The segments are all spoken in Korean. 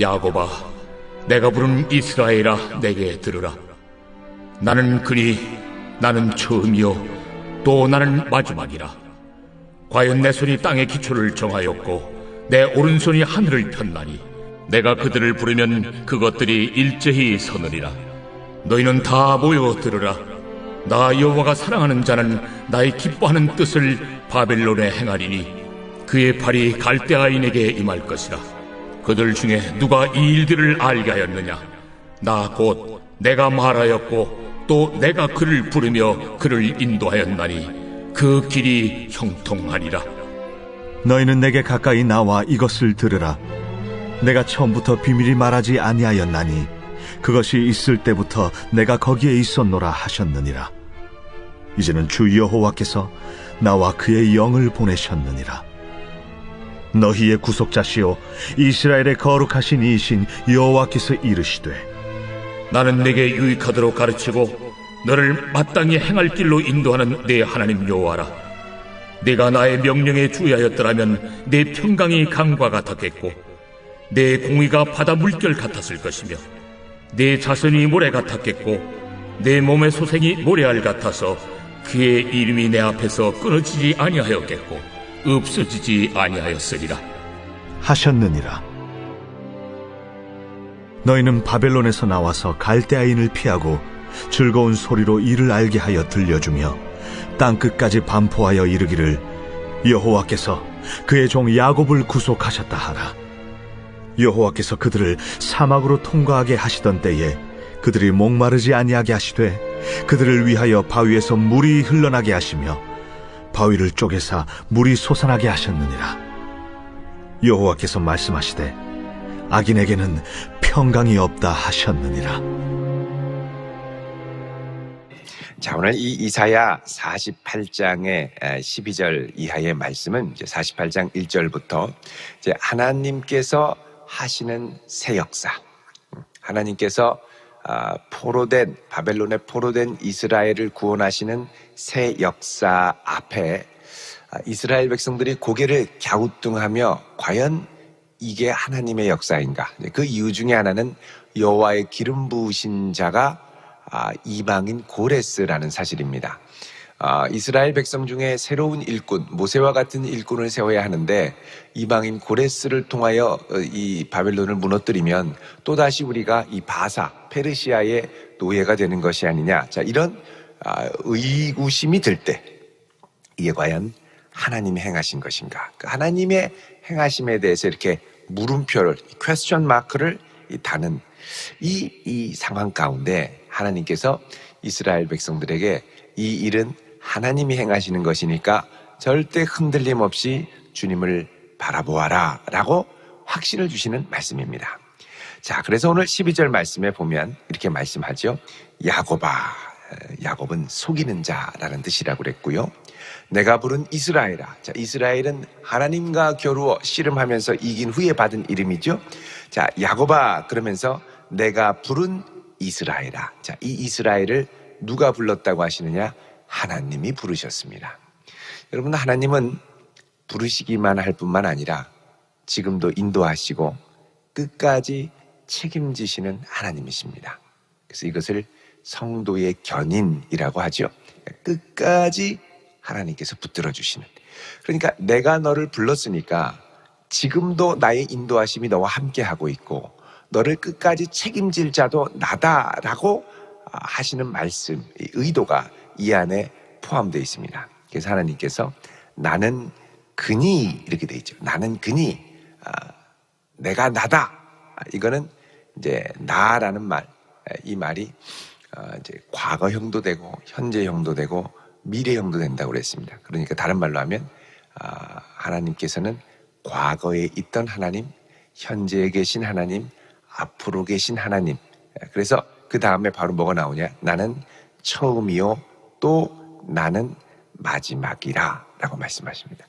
야곱아, 내가 부른 이스라엘아, 내게 들으라. 나는 나는 처음이요 또 나는 마지막이라. 과연 내 손이 땅의 기초를 정하였고 내 오른손이 하늘을 폈나니 내가 그들을 부르면 그것들이 일제히 서느리라. 너희는 다 모여 들으라. 나 여호와가 사랑하는 자는 나의 기뻐하는 뜻을 바벨론에 행하리니 그의 팔이 갈대아인에게 임할 것이라. 그들 중에 누가 이 일들을 알게 하였느냐? 나 곧 내가 말하였고 또 내가 그를 부르며 그를 인도하였나니 그 길이 형통하리라. 너희는 내게 가까이 나와 이것을 들으라. 내가 처음부터 비밀이 말하지 아니하였나니 그것이 있을 때부터 내가 거기에 있었노라 하셨느니라. 이제는 주 여호와께서 나와 그의 영을 보내셨느니라. 너희의 구속자시오 이스라엘의 거룩하신 이이신 여호와께서 이르시되 나는 내게 유익하도록 가르치고 너를 마땅히 행할 길로 인도하는 내 하나님 여호와라. 네가 나의 명령에 주의하였더라면 내 평강이 강과 같았겠고 내 공의가 바다 물결 같았을 것이며 내 자손이 모래 같았겠고 내 몸의 소생이 모래알 같아서 그의 이름이 내 앞에서 끊어지지 아니하였겠고 없어지지 아니하였으리라 하셨느니라. 너희는 바벨론에서 나와서 갈대아인을 피하고 즐거운 소리로 이를 알게 하여 들려주며 땅끝까지 반포하여 이르기를 여호와께서 그의 종 야곱을 구속하셨다 하라. 여호와께서 그들을 사막으로 통과하게 하시던 때에 그들이 목마르지 아니하게 하시되 그들을 위하여 바위에서 물이 흘러나게 하시며 바위를 쪼개사 물이 솟아나게 하셨느니라. 여호와께서 말씀하시되 악인에게는 평강이 없다 하셨느니라. 자, 오늘 이 이사야 48장의 12절 이하의 말씀은 이제 48장 1절부터 이제 하나님께서 하시는 새 역사, 하나님께서 바벨론에 포로된 이스라엘을 구원하시는 새 역사 앞에 이스라엘 백성들이 고개를 갸우뚱하며 과연 이게 하나님의 역사인가? 그 이유 중에 하나는 여호와의 기름 부으신 자가 이방인 고레스라는 사실입니다. 이스라엘 백성 중에 새로운 일꾼, 모세와 같은 일꾼을 세워야 하는데 이방인 고레스를 통하여 이 바벨론을 무너뜨리면 또다시 우리가 이 페르시아의 노예가 되는 것이 아니냐. 자, 이런 의구심이 들 때 이게 과연 하나님이 행하신 것인가? 그 하나님의 행하심에 대해서 이렇게 물음표를, 퀘스천 마크를 다는 이 상황 가운데 하나님께서 이스라엘 백성들에게 이 일은 하나님이 행하시는 것이니까 절대 흔들림 없이 주님을 바라보아라 라고 확신을 주시는 말씀입니다. 자, 그래서 오늘 12절 말씀에 보면 이렇게 말씀하죠. 야곱아, 야곱은 속이는 자라는 뜻이라고 그랬고요. 내가 부른 이스라엘아. 자, 이스라엘은 하나님과 겨루어 씨름하면서 이긴 후에 받은 이름이죠. 자, 야곱아 그러면서 내가 부른 이스라엘아. 자, 이 이스라엘을 누가 불렀다고 하시느냐? 하나님이 부르셨습니다. 여러분, 하나님은 부르시기만 할 뿐만 아니라 지금도 인도하시고 끝까지 책임지시는 하나님이십니다. 그래서 이것을 성도의 견인이라고 하죠. 끝까지 하나님께서 붙들어 주시는. 그러니까 내가 너를 불렀으니까 지금도 나의 인도하심이 너와 함께하고 있고 너를 끝까지 책임질 자도 나다라고 하시는 말씀, 의도가 이 안에 포함되어 있습니다. 그래서 하나님께서 나는 그니 이렇게 되어 있죠. 나는 그니, 내가 나다. 이거는 이제 나라는 말, 이 말이 이제 과거형도 되고 현재형도 되고 미래형도 된다고 그랬습니다. 그러니까 다른 말로 하면 하나님께서는 과거에 있던 하나님, 현재에 계신 하나님, 앞으로 계신 하나님. 그래서 그 다음에 바로 뭐가 나오냐? 나는 처음이요 또 나는 마지막이라 라고 말씀하십니다.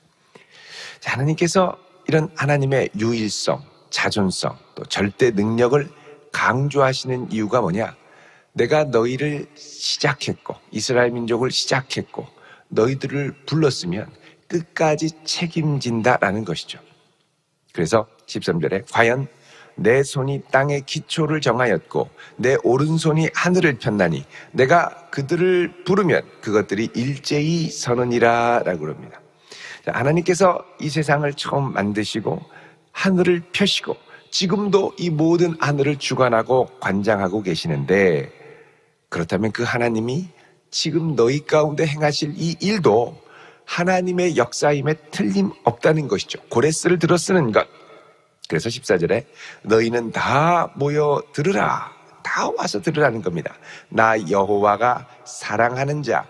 자, 하나님께서 이런 하나님의 유일성, 자존성, 또 절대 능력을 강조하시는 이유가 뭐냐? 내가 너희를 시작했고 이스라엘 민족을 시작했고 너희들을 불렀으면 끝까지 책임진다라는 것이죠. 그래서 13절에 과연 내 손이 땅의 기초를 정하였고 내 오른손이 하늘을 폈나니 내가 그들을 부르면 그것들이 일제히 서느니라 라고 그럽니다. 자, 하나님께서 이 세상을 처음 만드시고 하늘을 펴시고 지금도 이 모든 하늘을 주관하고 관장하고 계시는데, 그렇다면 그 하나님이 지금 너희 가운데 행하실 이 일도 하나님의 역사임에 틀림없다는 것이죠. 고레스를 들어 쓰는 것. 그래서 14절에 너희는 다 모여 들으라, 다 와서 들으라는 겁니다. 나 여호와가 사랑하는 자,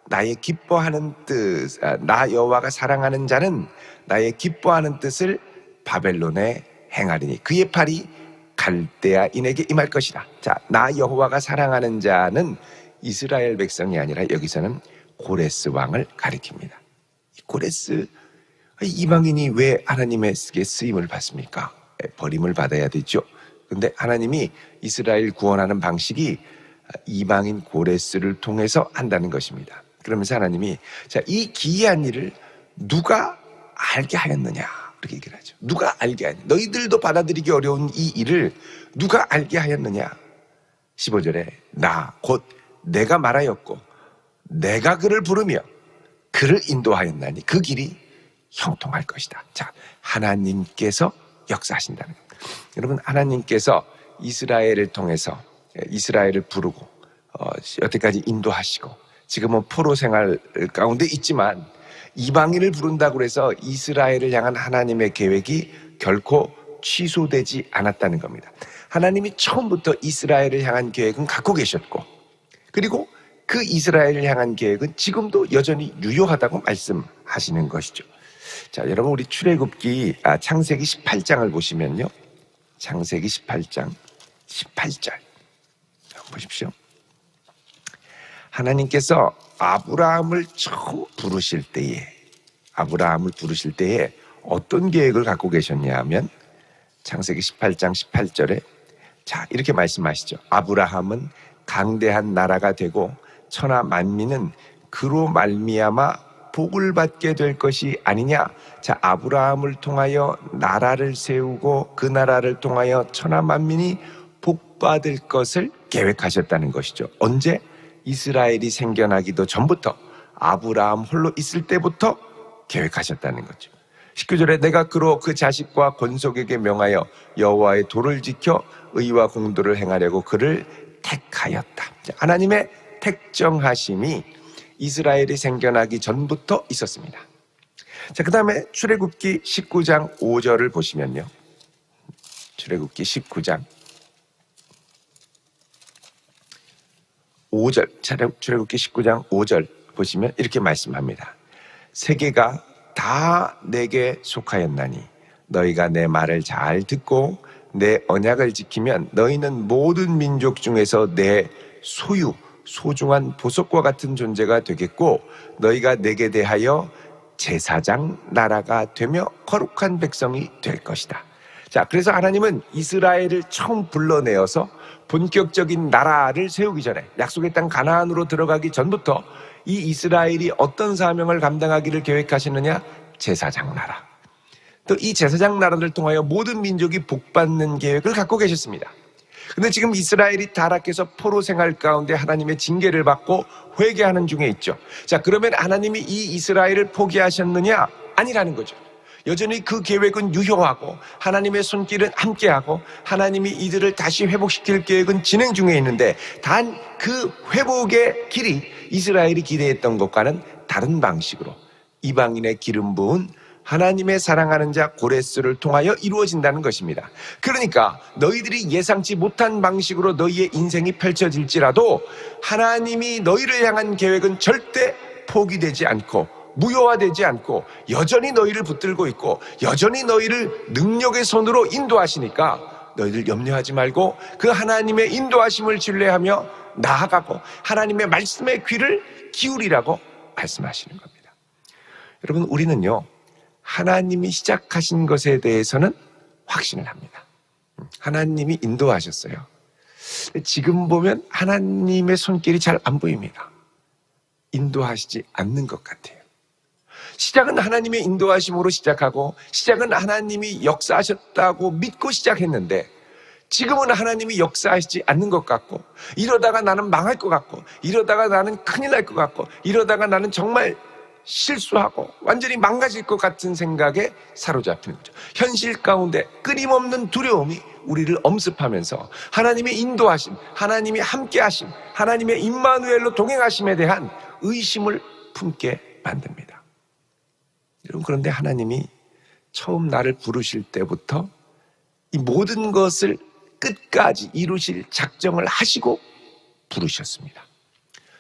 나의 기뻐하는 뜻, 나 여호와가 사랑하는 자는 나의 기뻐하는 뜻을 바벨론에 행하리니 그의 팔이 갈대아인에게 임할 것이다. 자, 나 여호와가 사랑하는 자는 이스라엘 백성이 아니라 여기서는 고레스 왕을 가리킵니다. 고레스, 이방인이 왜 하나님에게 쓰임을 받습니까? 버림을 받아야 되죠. 그런데 하나님이 이스라엘 구원하는 방식이 이방인 고레스를 통해서 한다는 것입니다. 그러면서 하나님이 자, 이 기이한 일을 누가 알게 하였느냐, 그렇게 얘기를 하죠. 누가 알게 하였느냐, 너희들도 받아들이기 어려운 이 일을 누가 알게 하였느냐. 15절에 나 곧 내가 말하였고 내가 그를 부르며 그를 인도하였나니 그 길이 형통할 것이다. 자, 하나님께서 역사하신다는 겁니다. 여러분, 하나님께서 이스라엘을 통해서 이스라엘을 부르고 여태까지 인도하시고 지금은 포로 생활 가운데 있지만 이방인을 부른다고 해서 이스라엘을 향한 하나님의 계획이 결코 취소되지 않았다는 겁니다. 하나님이 처음부터 이스라엘을 향한 계획은 갖고 계셨고, 그리고 그 이스라엘을 향한 계획은 지금도 여전히 유효하다고 말씀하시는 것이죠. 자, 여러분, 우리 출애굽기 창세기 18장을 보시면요, 창세기 18장 18절 보십시오. 하나님께서 아브라함을 처음 부르실 때에 어떤 계획을 갖고 계셨냐 하면 창세기 18장 18절에 자, 이렇게 말씀하시죠. 아브라함은 강대한 나라가 되고 천하 만민은 그로 말미암아 복을 받게 될 것이 아니냐. 자, 아브라함을 통하여 나라를 세우고 그 나라를 통하여 천하 만민이 복받을 것을 계획하셨다는 것이죠. 언제? 이스라엘이 생겨나기도 전부터, 아브라함 홀로 있을 때부터 계획하셨다는 거죠. 19절에 내가 그로 그 자식과 권속에게 명하여 여호와의 도를 지켜 의와 공도를 행하려고 그를 택하였다. 하나님의 택정하심이 이스라엘이 생겨나기 전부터 있었습니다. 자, 그 다음에 출애굽기 19장 5절을 보시면요, 출애굽기 19장 5절, 출애굽기 19장 5절 보시면 이렇게 말씀합니다. 세계가 다 내게 속하였나니 너희가 내 말을 잘 듣고 내 언약을 지키면 너희는 모든 민족 중에서 내 소유, 소중한 보석과 같은 존재가 되겠고 너희가 내게 대하여 제사장 나라가 되며 거룩한 백성이 될 것이다. 자, 그래서 하나님은 이스라엘을 처음 불러내어서 본격적인 나라를 세우기 전에, 약속의 땅 가나안으로 들어가기 전부터 이 이스라엘이 어떤 사명을 감당하기를 계획하시느냐? 제사장 나라. 또 이 제사장 나라를 통하여 모든 민족이 복받는 계획을 갖고 계셨습니다. 근데 지금 이스라엘이 타락해서 포로 생활 가운데 하나님의 징계를 받고 회개하는 중에 있죠. 자, 그러면 하나님이 이 이스라엘을 포기하셨느냐? 아니라는 거죠. 여전히 그 계획은 유효하고 하나님의 손길은 함께하고 하나님이 이들을 다시 회복시킬 계획은 진행 중에 있는데, 단 그 회복의 길이 이스라엘이 기대했던 것과는 다른 방식으로 이방인의 기름 부은 하나님의 사랑하는 자 고레스를 통하여 이루어진다는 것입니다. 그러니까 너희들이 예상치 못한 방식으로 너희의 인생이 펼쳐질지라도 하나님이 너희를 향한 계획은 절대 포기되지 않고 무효화되지 않고 여전히 너희를 붙들고 있고 여전히 너희를 능력의 손으로 인도하시니까 너희들 염려하지 말고 그 하나님의 인도하심을 신뢰하며 나아가고 하나님의 말씀의 귀를 기울이라고 말씀하시는 겁니다. 여러분, 우리는요, 하나님이 시작하신 것에 대해서는 확신을 합니다. 하나님이 인도하셨어요. 지금 보면 하나님의 손길이 잘 안 보입니다. 인도하시지 않는 것 같아요. 시작은 하나님의 인도하심으로 시작하고 시작은 하나님이 역사하셨다고 믿고 시작했는데 지금은 하나님이 역사하시지 않는 것 같고 이러다가 나는 망할 것 같고 이러다가 나는 큰일 날 것 같고 이러다가 나는 정말 실수하고 완전히 망가질 것 같은 생각에 사로잡히는 거죠. 현실 가운데 끊임없는 두려움이 우리를 엄습하면서 하나님의 인도하심, 하나님이 함께하심, 하나님의 임마누엘로 동행하심에 대한 의심을 품게 만듭니다. 여러분, 그런데 하나님이 처음 나를 부르실 때부터 이 모든 것을 끝까지 이루실 작정을 하시고 부르셨습니다.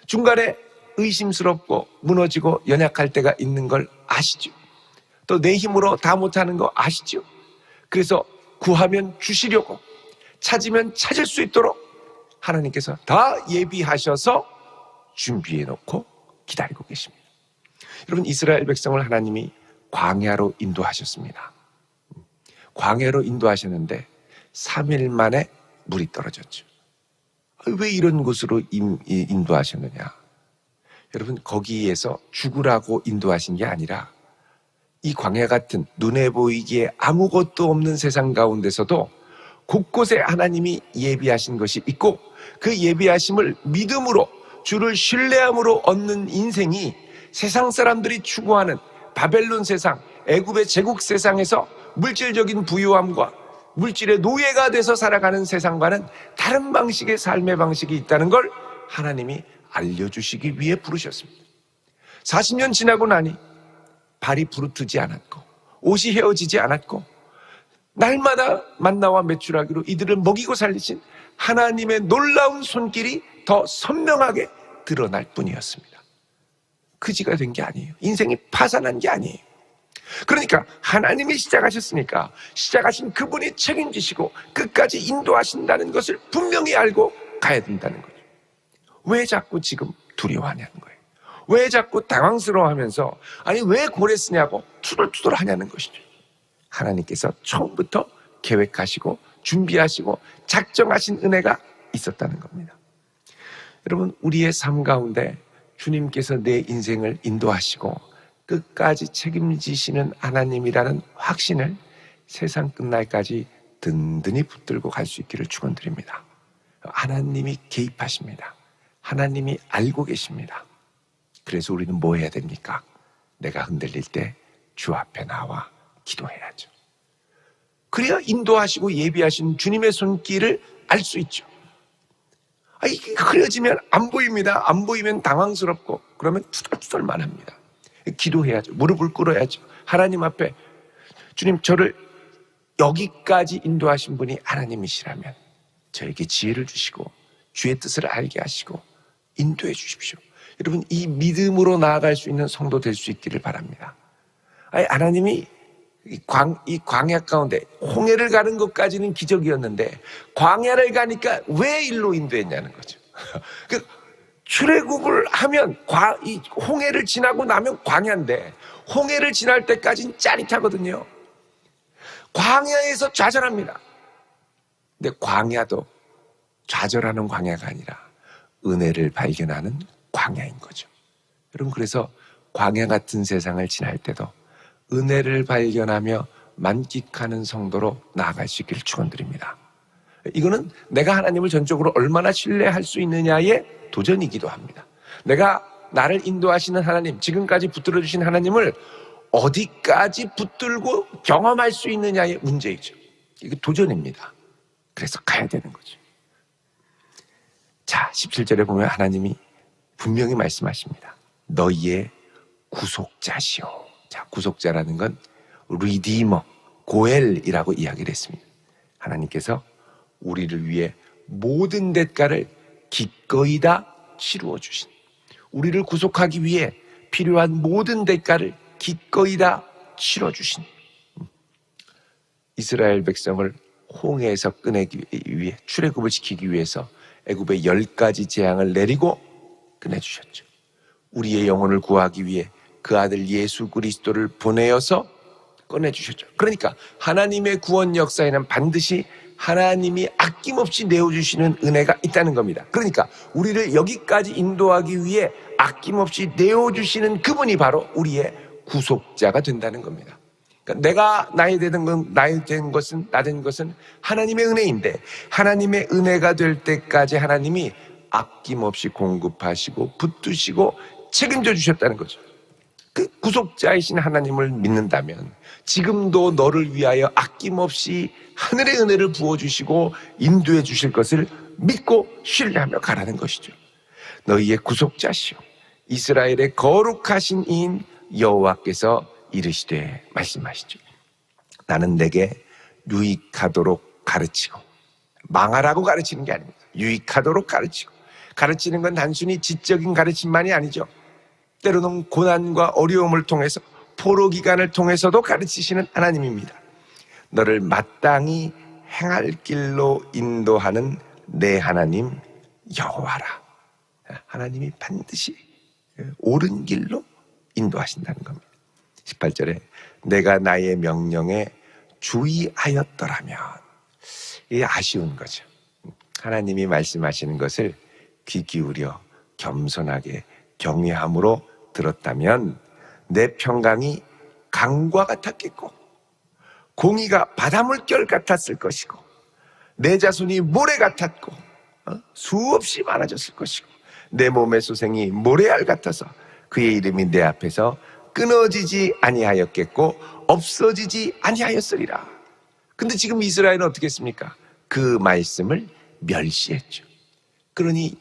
중간에 의심스럽고 무너지고 연약할 때가 있는 걸 아시죠? 또 내 힘으로 다 못하는 거 아시죠? 그래서 구하면 주시려고, 찾으면 찾을 수 있도록 하나님께서 다 예비하셔서 준비해 놓고 기다리고 계십니다. 여러분, 이스라엘 백성을 하나님이 광야로 인도하셨습니다. 광야로 인도하셨는데 3일 만에 물이 떨어졌죠. 왜 이런 곳으로 인도하셨느냐? 여러분, 거기에서 죽으라고 인도하신 게 아니라 이 광야 같은 눈에 보이기에 아무것도 없는 세상 가운데서도 곳곳에 하나님이 예비하신 것이 있고 그 예비하심을 믿음으로 주를 신뢰함으로 얻는 인생이 세상 사람들이 추구하는 바벨론 세상, 애굽의 제국 세상에서 물질적인 부유함과 물질의 노예가 돼서 살아가는 세상과는 다른 방식의 삶의 방식이 있다는 걸 하나님이 알려주시기 위해 부르셨습니다. 40년 지나고 나니 발이 부르트지 않았고 옷이 헤어지지 않았고 날마다 만나와 메추라기로 이들을 먹이고 살리신 하나님의 놀라운 손길이 더 선명하게 드러날 뿐이었습니다. 그지가 된 게 아니에요. 인생이 파산한 게 아니에요. 그러니까 하나님이 시작하셨으니까 시작하신 그분이 책임지시고 끝까지 인도하신다는 것을 분명히 알고 가야 된다는 거죠. 왜 자꾸 지금 두려워하냐는 거예요. 왜 자꾸 당황스러워하면서 아니 왜 고래 쓰냐고 투덜투덜 하냐는 것이죠. 하나님께서 처음부터 계획하시고 준비하시고 작정하신 은혜가 있었다는 겁니다. 여러분, 우리의 삶 가운데 주님께서 내 인생을 인도하시고 끝까지 책임지시는 하나님이라는 확신을 세상 끝날까지 든든히 붙들고 갈 수 있기를 축원드립니다. 하나님이 개입하십니다. 하나님이 알고 계십니다. 그래서 우리는 뭐 해야 됩니까? 내가 흔들릴 때 주 앞에 나와 기도해야죠. 그래야 인도하시고 예비하신 주님의 손길을 알 수 있죠. 이게 흐려지면 안 보입니다. 안 보이면 당황스럽고 그러면 투덜투덜만 합니다. 기도해야죠. 무릎을 꿇어야죠. 하나님 앞에 주님, 저를 여기까지 인도하신 분이 하나님이시라면 저에게 지혜를 주시고 주의 뜻을 알게 하시고 인도해 주십시오. 여러분, 이 믿음으로 나아갈 수 있는 성도 될 수 있기를 바랍니다. 하나님이 이 광야 가운데 홍해를 가는 것까지는 기적이었는데 광야를 가니까 왜 일로 인도했냐는 거죠. 출애굽을 하면 이 홍해를 지나고 나면 광야인데 홍해를 지날 때까지는 짜릿하거든요. 광야에서 좌절합니다. 근데 광야도 좌절하는 광야가 아니라 은혜를 발견하는 광야인 거죠. 여러분, 그래서 광야 같은 세상을 지날 때도 은혜를 발견하며 만끽하는 성도로 나아갈 수 있기를 축원드립니다. 이거는 내가 하나님을 전적으로 얼마나 신뢰할 수 있느냐의 도전이기도 합니다. 내가 나를 인도하시는 하나님, 지금까지 붙들어 주신 하나님을 어디까지 붙들고 경험할 수 있느냐의 문제이죠. 이게 도전입니다. 그래서 가야 되는 거죠. 자, 17절에 보면 하나님이 분명히 말씀하십니다. 너희의 구속자시오. 자, 구속자라는 건 리디머, 고엘이라고 이야기를 했습니다. 하나님께서 우리를 위해 모든 대가를 기꺼이 다 치루어 주신, 우리를 구속하기 위해 필요한 모든 대가를 기꺼이 다 치러 주신 이스라엘 백성을 홍해에서 꺼내기 위해, 출애굽을 시키기 위해서 애굽의 10가지 재앙을 내리고 꺼내주셨죠. 우리의 영혼을 구하기 위해 그 아들 예수 그리스도를 보내어서 꺼내주셨죠. 그러니까 하나님의 구원 역사에는 반드시 하나님이 아낌없이 내어주시는 은혜가 있다는 겁니다. 그러니까 우리를 여기까지 인도하기 위해 아낌없이 내어주시는 그분이 바로 우리의 구속자가 된다는 겁니다. 그러니까 내가 나이 된 것은 하나님의 은혜인데, 하나님의 은혜가 될 때까지 하나님이 아낌없이 공급하시고 붙드시고 책임져 주셨다는 거죠. 그 구속자이신 하나님을 믿는다면 지금도 너를 위하여 아낌없이 하늘의 은혜를 부어주시고 인도해 주실 것을 믿고 신뢰하며 가라는 것이죠. 너희의 구속자시오 이스라엘의 거룩하신 이인 여호와께서 이르시되, 말씀하시죠. 나는 내게 유익하도록 가르치고, 망하라고 가르치는 게 아닙니다. 유익하도록 가르치고, 가르치는 건 단순히 지적인 가르침만이 아니죠. 때로는 고난과 어려움을 통해서, 포로 기간을 통해서도 가르치시는 하나님입니다. 너를 마땅히 행할 길로 인도하는 내 하나님 여호와라. 하나님이 반드시 옳은 길로 인도하신다는 겁니다. 18절에 내가 나의 명령에 주의하였더라면, 이게 아쉬운 거죠. 하나님이 말씀하시는 것을 귀 기울여 겸손하게 경외함으로 들었다면 내 평강이 강과 같았겠고, 공의가 바닷물결 같았을 것이고, 내 자손이 모래 같았고 수없이 많아졌을 것이고, 내 몸의 소생이 모래알 같아서 그의 이름이 내 앞에서 끊어지지 아니하였겠고 없어지지 아니하였으리라. 근데 지금 이스라엘은 어떻게 했습니까? 그 말씀을 멸시했죠. 그러니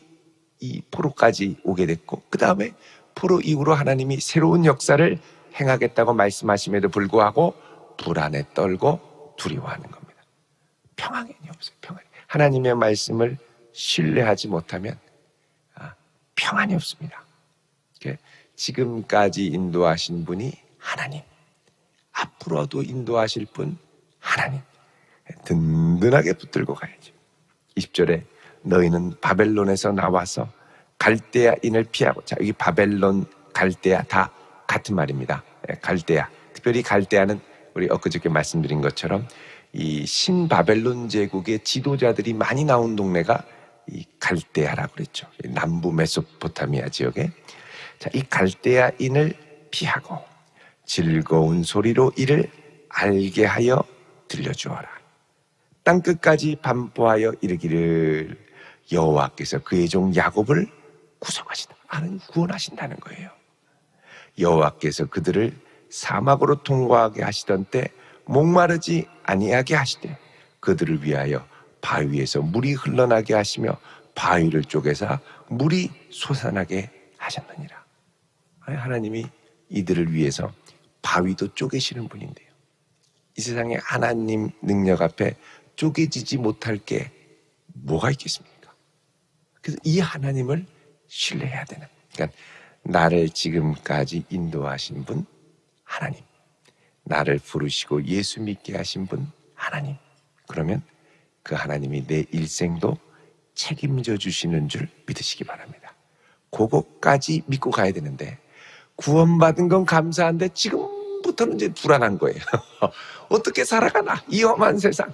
이 포로까지 오게 됐고, 그 다음에 포로 이후로 하나님이 새로운 역사를 행하겠다고 말씀하심에도 불구하고 불안에 떨고 두려워하는 겁니다. 평안이 없어요. 평안이. 하나님의 말씀을 신뢰하지 못하면 평안이 없습니다. 지금까지 인도하신 분이 하나님, 앞으로도 인도하실 분 하나님, 든든하게 붙들고 가야죠. 20절에 너희는 바벨론에서 나와서 갈대아인을 피하고, 자, 여기 바벨론, 갈대아 다 같은 말입니다. 갈대아, 특별히 갈대아는 우리 엊그저께 말씀드린 것처럼 이 신바벨론 제국의 지도자들이 많이 나온 동네가 이 갈대아라고 그랬죠. 남부 메소포타미아 지역에. 자, 이 갈대아인을 피하고 즐거운 소리로 이를 알게 하여 들려주어라. 땅끝까지 반포하여 이르기를 여호와께서 그의 종 야곱을 구속하신다. 구원하신다는 거예요. 여호와께서 그들을 사막으로 통과하게 하시던 때 목마르지 아니하게 하시되 그들을 위하여 바위에서 물이 흘러나게 하시며 바위를 쪼개서 물이 솟아나게 하셨느니라. 하나님이 이들을 위해서 바위도 쪼개시는 분인데요, 이 세상에 하나님 능력 앞에 쪼개지지 못할 게 뭐가 있겠습니까? 그래서 이 하나님을 신뢰해야 되는, 그러니까 나를 지금까지 인도하신 분 하나님, 나를 부르시고 예수 믿게 하신 분 하나님, 그러면 그 하나님이 내 일생도 책임져 주시는 줄 믿으시기 바랍니다. 그거까지 믿고 가야 되는데, 구원받은 건 감사한데 지금부터는 이제 불안한 거예요. 어떻게 살아가나, 이 험한 세상.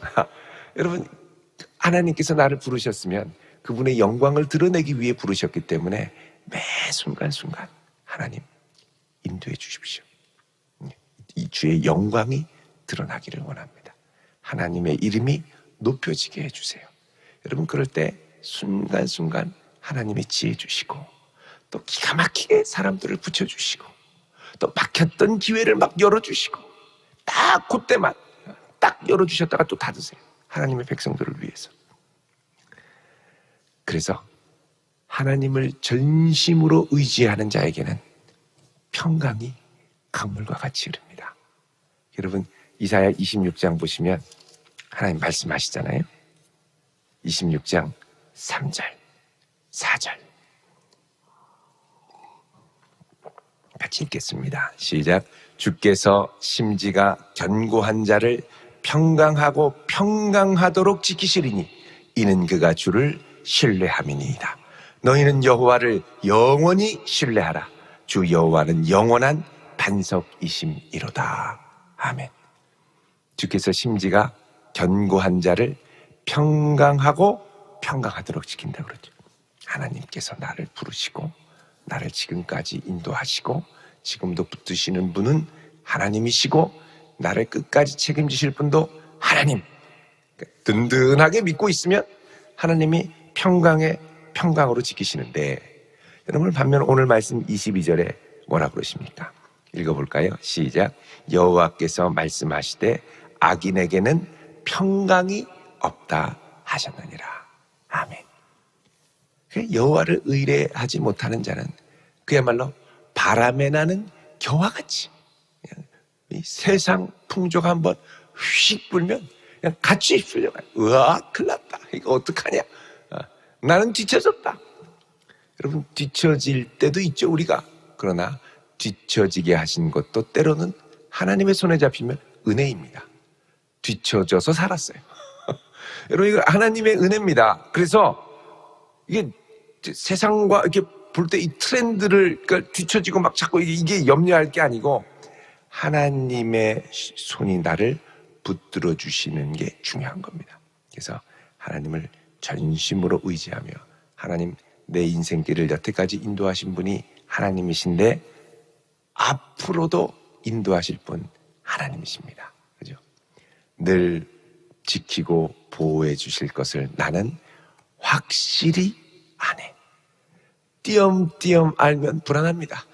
여러분, 하나님께서 나를 부르셨으면 그분의 영광을 드러내기 위해 부르셨기 때문에 매 순간순간 하나님 인도해 주십시오. 이 주의 영광이 드러나기를 원합니다. 하나님의 이름이 높여지게 해주세요. 여러분, 그럴 때 순간순간 하나님의 지혜 주시고, 또 기가 막히게 사람들을 붙여주시고, 또 막혔던 기회를 막 열어주시고, 딱 그때만 딱 열어주셨다가 또 닫으세요. 하나님의 백성들을 위해서. 그래서 하나님을 전심으로 의지하는 자에게는 평강이 강물과 같이 흐릅니다. 여러분, 이사야 26장 보시면 하나님 말씀하시잖아요. 26장 3절, 4절 같이 읽겠습니다. 시작. 주께서 심지가 견고한 자를 평강하고 평강하도록 지키시리니 이는 그가 주를 신뢰함이니이다. 너희는 여호와를 영원히 신뢰하라. 주 여호와는 영원한 반석이심이로다. 아멘. 주께서 심지가 견고한 자를 평강하고 평강하도록 지킨다 그러죠. 하나님께서 나를 부르시고 나를 지금까지 인도하시고 지금도 붙드시는 분은 하나님이시고 나를 끝까지 책임지실 분도 하나님. 든든하게 믿고 있으면 하나님이 평강으로 지키시는데, 여러분 반면 오늘 말씀 22절에 뭐라 그러십니까? 읽어볼까요? 시작. 여호와께서 말씀하시되 악인에게는 평강이 없다 하셨느니라. 아멘. 여호와를 의뢰하지 못하는 자는 그야말로 바람에 나는 겨와 같이 이 세상 풍조가 한번 휙 불면 그냥 같이 휩쓸려가요. 으아, 큰일 났다. 이거 어떡하냐. 나는 뒤처졌다. 여러분, 뒤처질 때도 있죠, 우리가. 그러나 뒤처지게 하신 것도 때로는 하나님의 손에 잡히면 은혜입니다. 뒤처져서 살았어요. 여러분, 이거 하나님의 은혜입니다. 그래서 이게 세상과 이렇게 볼 때 이 트렌드를, 그러니까 뒤처지고 막 자꾸 이게 염려할 게 아니고 하나님의 손이 나를 붙들어 주시는 게 중요한 겁니다. 그래서 하나님을 전심으로 의지하며, 하나님, 내 인생길을 여태까지 인도하신 분이 하나님이신데 앞으로도 인도하실 분 하나님이십니다. 그죠? 늘 지키고 보호해 주실 것을 나는 확실히 아네. 띄엄띄엄 알면 불안합니다.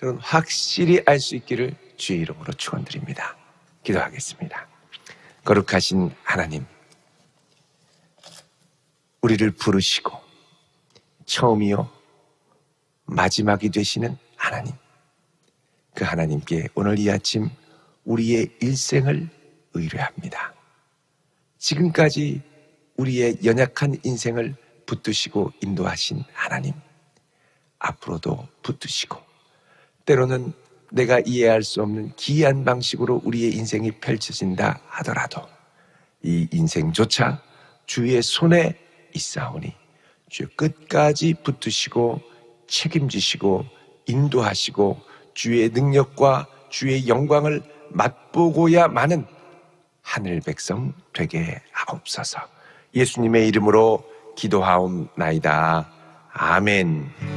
여러분, 확실히 알 수 있기를 주의 이름으로 축원드립니다. 기도하겠습니다. 거룩하신 하나님, 우리를 부르시고 처음이요 마지막이 되시는 하나님, 그 하나님께 오늘 이 아침 우리의 일생을 의뢰합니다. 지금까지 우리의 연약한 인생을 붙드시고 인도하신 하나님, 앞으로도 붙드시고 때로는 내가 이해할 수 없는 기이한 방식으로 우리의 인생이 펼쳐진다 하더라도 이 인생조차 주의 손에 있사오니 주의 끝까지 붙드시고 책임지시고 인도하시고 주의 능력과 주의 영광을 맛보고야마는 하늘 백성 되게 하옵소서. 예수님의 이름으로 기도하옵나이다. 아멘.